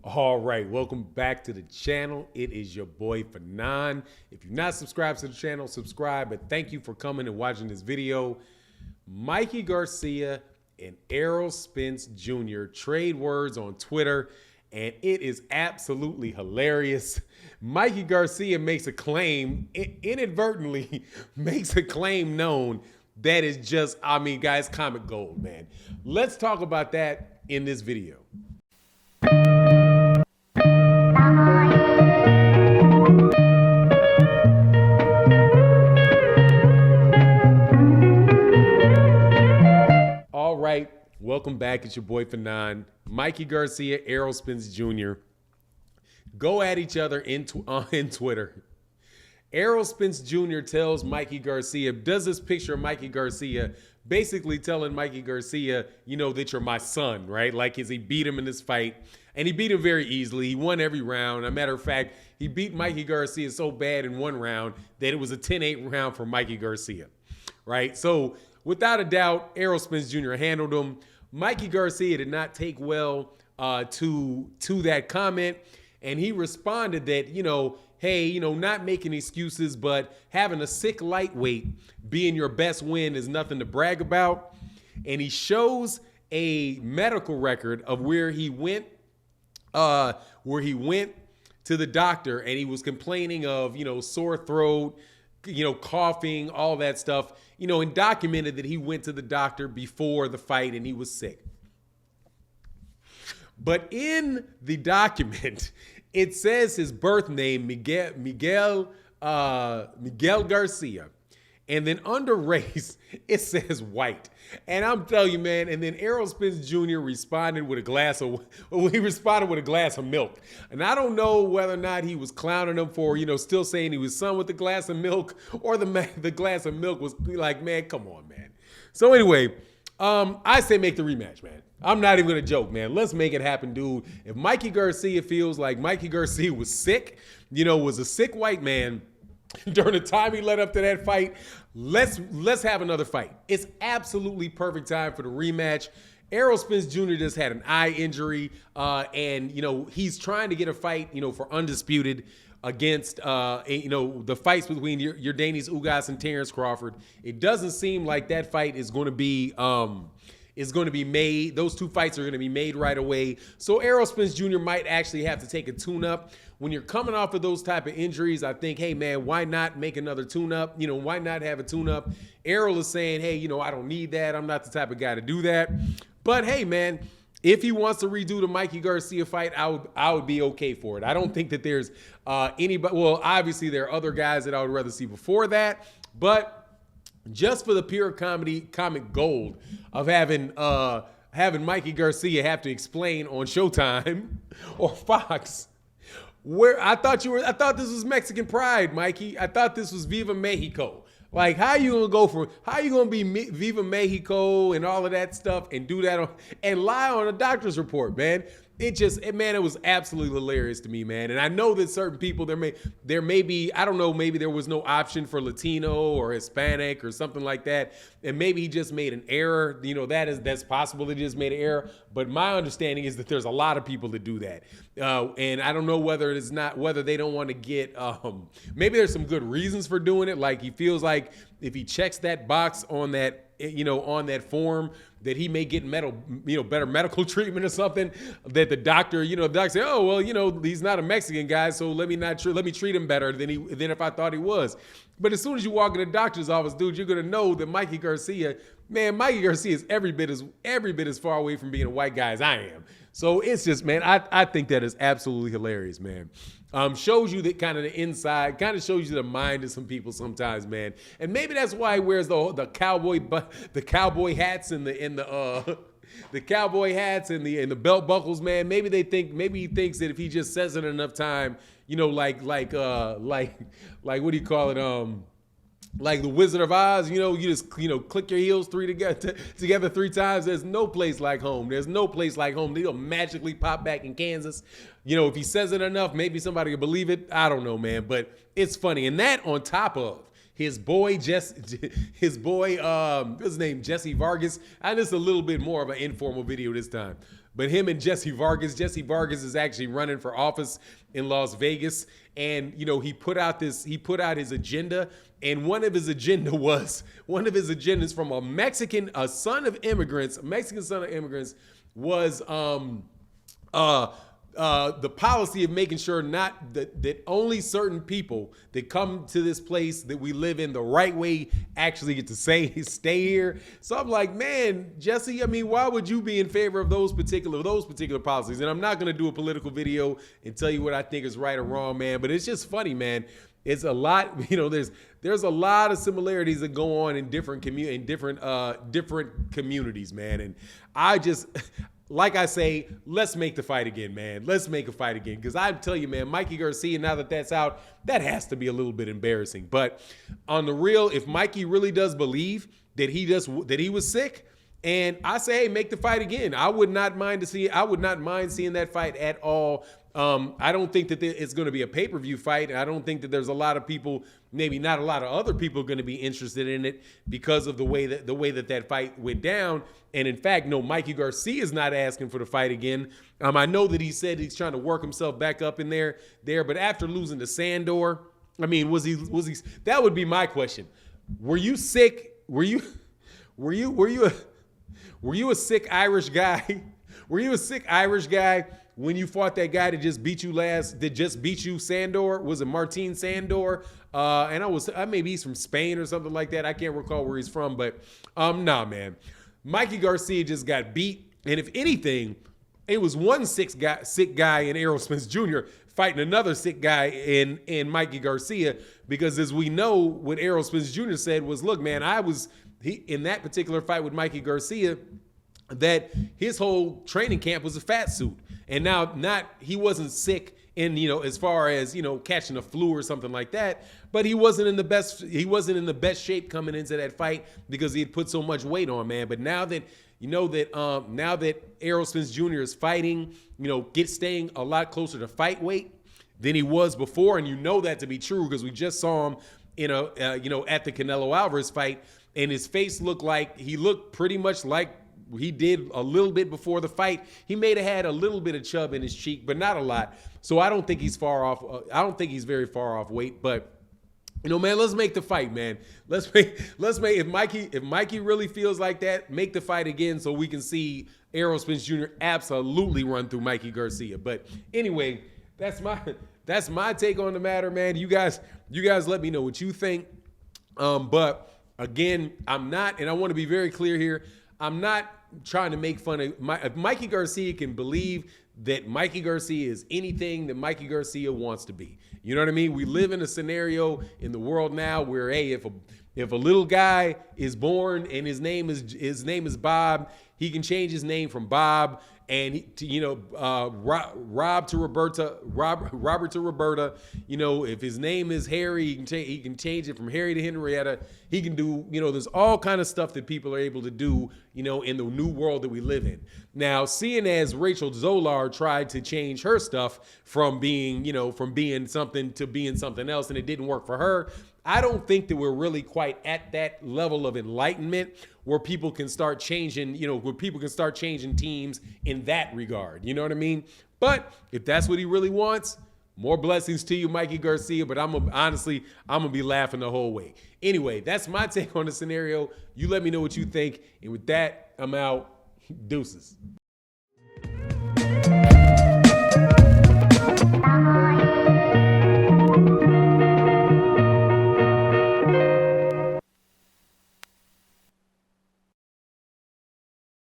All right, welcome back to the channel. It is your boy Fanon. If you're not subscribed to the channel, subscribe. But thank you for coming and watching this video. Mikey Garcia and Errol Spence Jr. trade words on Twitter, and it is absolutely hilarious. Mikey Garcia makes a claim, inadvertently makes a claim known that is just, I mean, guys, comic gold, man. Let's talk about that in this video. All right, welcome back. It's your boy Fanon. Mikey Garcia, Errol Spence Jr. go at each other in Twitter. Errol Spence Jr. tells Mikey Garcia, does this picture of Mikey Garcia, basically telling Mikey Garcia, you know, that you're my son, right? Like, he beat him in this fight, and he beat him very easily. He won every round. As a matter of fact, he beat Mikey Garcia so bad in one round that it was a 10-8 round for Mikey Garcia, right? So, without a doubt, Errol Spence Jr. handled him. Mikey Garcia did not take well to that comment, and he responded that, you know, hey, you know, not making excuses, but having a sick lightweight being your best win is nothing to brag about. And he shows a medical record of where he went to the doctor, and he was complaining of, you know, sore throat, you know, coughing, all that stuff, you know, and documented that he went to the doctor before the fight and he was sick. But in the document, it says his birth name, Miguel Garcia. And then under race, it says white. And I'm telling you, man, and then Errol Spence Jr. responded with a glass of milk. And I don't know whether or not he was clowning him for, you know, still saying he was son with the glass of milk, or the glass of milk was like, man, come on, man. So anyway, I say make the rematch, man. I'm not even going to joke, man. Let's make it happen, dude. If Mikey Garcia feels like Mikey Garcia was sick, you know, was a sick white man during the time he led up to that fight, let's have another fight. It's absolutely perfect time for the rematch. Errol Spence Jr. just had an eye injury, and, you know, he's trying to get a fight, you know, for undisputed against, you know, the fights between Yordenis Ugas and Terence Crawford. It doesn't seem like that fight is going to be made. Those two fights are going to be made right away. So Errol Spence Jr. might actually have to take a tune-up. When you're coming off of those type of injuries, I think, hey, man, why not make another tune-up? You know, why not have a tune-up? Errol is saying, hey, you know, I don't need that. I'm not the type of guy to do that. But, hey, man, if he wants to redo the Mikey Garcia fight, I would be okay for it. I don't think that there's anybody. Well, obviously, there are other guys that I would rather see before that. But just for the pure comic gold of having Mikey Garcia have to explain on Showtime or Fox, where I thought this was Mexican Pride, Mikey. I thought this was Viva Mexico. Like, how you gonna be Viva Mexico and all of that stuff and do that and lie on a doctor's report, man? It was absolutely hilarious to me, man. And I know that certain people, there may be, I don't know, maybe there was no option for Latino or Hispanic or something like that. And maybe he just made an error. You know, that's possible that he just made an error. But my understanding is that there's a lot of people that do that. And I don't know whether they don't want to get, maybe there's some good reasons for doing it. Like, he feels like if he checks that box on that, you know, on that form, that he may get better medical treatment or something, that the doctor say, oh, well, you know, he's not a Mexican guy, so let me treat him better than if I thought he was. But as soon as you walk in the doctor's office, dude, you're gonna know that Mikey Garcia is every bit as far away from being a white guy as I am. So it's just, man, I think that is absolutely hilarious, man. Shows you that kind of the inside, kind of shows you the mind of some people sometimes, man. And maybe that's why he wears the cowboy hats and the cowboy hats and the belt buckles, man. Maybe he thinks that if he just says it enough time, you know, like what do you call it? Like the Wizard of Oz, you know, you just, you know, click your heels together 3 times. There's no place like home. There's no place like home. They'll magically pop back in Kansas. You know, if he says it enough, maybe somebody will believe it. I don't know, man, but it's funny. And that on top of his boy, what's his name, Jesse Vargas. And it's a little bit more of an informal video this time. but him and Jesse Vargas is actually running for office in Las Vegas. And, you know, he put out his agenda. And one of his agendas from a Mexican son of immigrants was the policy of making sure not that only certain people that come to this place that we live in the right way actually get to stay here. So I'm like, man, Jesse, I mean, why would you be in favor of those particular policies? And I'm not going to do a political video and tell you what I think is right or wrong, man, but it's just funny, man. It's a lot, you know, there's a lot of similarities that go on in different communities, man. And I just, like I say, let's make the fight again, man. Let's make a fight again. Because I tell you, man, Mikey Garcia, now that that's out, that has to be a little bit embarrassing. But on the real, if Mikey really does believe that he was sick, and I say, hey, make the fight again. I would not mind seeing that fight at all. I don't think that it's going to be a pay-per-view fight. And I don't think that there's a lot of people, maybe not a lot of other people, going to be interested in it because of the way that fight went down. And in fact, no, Mikey Garcia is not asking for the fight again. I know that he said he's trying to work himself back up in there. But after losing to Sandor, I mean, was he? That would be my question. Were you sick? Were you a sick Irish guy? Were you a sick Irish guy when you fought that guy that just beat you Sandor? Was it Martin Sandor? And maybe he's from Spain or something like that. I can't recall where he's from, but nah, man. Mikey Garcia just got beat. And if anything, it was one sick guy in Errol Spence Jr. fighting another sick guy in Mikey Garcia, because as we know, what Errol Spence Jr. said was, look, man, in that particular fight with Mikey Garcia, that his whole training camp was a fat suit. And now he wasn't sick in, you know, as far as, you know, catching a flu or something like that, but he wasn't in the best shape coming into that fight because he had put so much weight on, man. But now that now that Errol Spence Jr. is fighting, you know, staying a lot closer to fight weight than he was before, and you know that to be true because we just saw him at the Canelo Alvarez fight, and his face looked pretty much like he did a little bit before the fight. He may have had a little bit of chub in his cheek, but not a lot. So I don't think he's far off. I don't think he's very far off weight. But, you know, man, let's make the fight, man. If Mikey really feels like that, make the fight again so we can see Errol Spence Jr. absolutely run through Mikey Garcia. But anyway, that's my take on the matter, man. You guys let me know what you think. But again, I'm not, and I want to be very clear here, I'm not trying to make fun of if Mikey Garcia can believe that Mikey Garcia is anything that Mikey Garcia wants to be. You know what I mean? We live in a scenario in the world now where, hey, if a little guy is born and his name is Bob, he can change his name from Bob and Robert to Roberta. You know, if his name is Harry, he can change it from Harry to Henrietta. He can do, you know, there's all kind of stuff that people are able to do, you know, in the new world that we live in. Now, seeing as Rachel Zolar tried to change her stuff from being something to being something else, and it didn't work for her, I don't think that we're really quite at that level of enlightenment where people can start changing, teams in that regard. You know what I mean? But if that's what he really wants, more blessings to you, Mikey Garcia. But I'm going to be laughing the whole way. Anyway, that's my take on the scenario. You let me know what you think. And with that, I'm out. Deuces.